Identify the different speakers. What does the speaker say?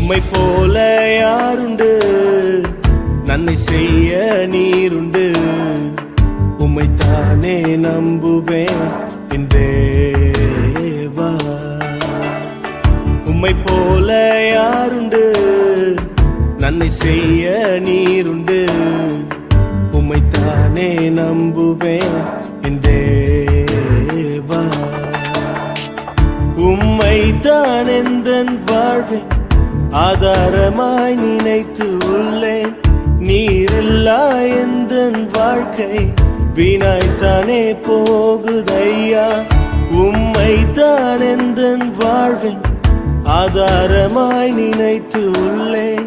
Speaker 1: உம்மை போல யாருண்டு, நன்மை செய்ய நீருண்டு. உம்மைத்தானே நம்புவேன் என் தேவா. உம்மை போல யாருண்டு, நன்மை செய்ய நீருண்டு. உம்மைத்தானே நம்புவேன் என் தேவா. உம்மைத்தான் எந்தன் வாழ்வின் ஆதாரமாய் நினைத்து உள்ளேன். நீரில்லா எந்தன் வாழ்க்கை வீணாய்த்தானே போகுதையா. உம்மைத்தான் எந்தன் வாழ்வின் ஆதாரமாய் நினைத்து உள்ளேன்.